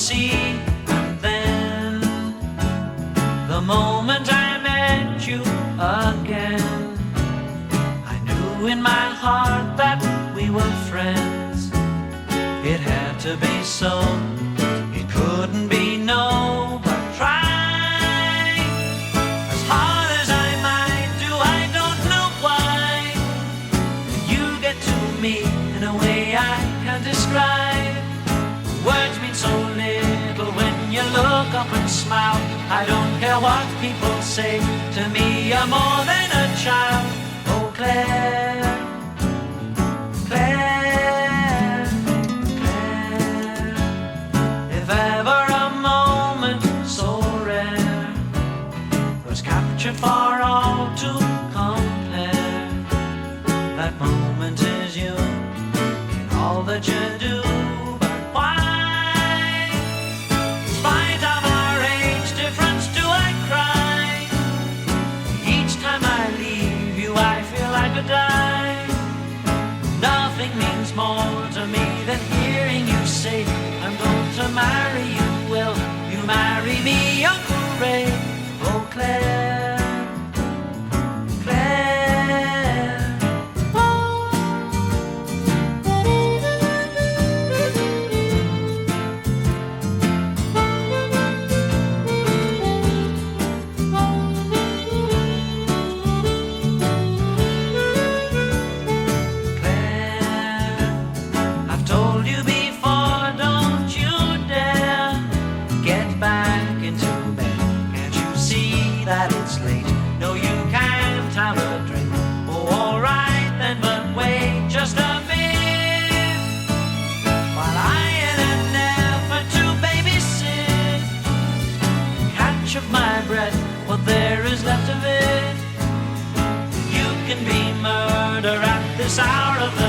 see. And then, the moment I met you again, I knew in my heart that we were friends. It had to be so, it couldn't be no, but try as hard as I might do, I don't know why you get to me in a way I can't describe. Words mean so little when you look up and smile. I don't care what people say, to me you're more than a child. Oh Claire, Claire, Claire, if ever a moment so rare was captured for all to compare, that moment is you in all that you do. But why, in spite of our age difference, do I cry? Each time I leave you I feel I could die. Nothing means more to me than hearing you say, I'm going to marry you. Will you marry me, Uncle Ray? Oh Claire, Claire. Claire, I've told you before, don't you dare get back into bed. Can't you see that it's late? No, you can't have a drink. Oh, all right then, but wait just a bit while I in an effort to babysit catch up my breath, what there is left of it. You can be murder at this hour of the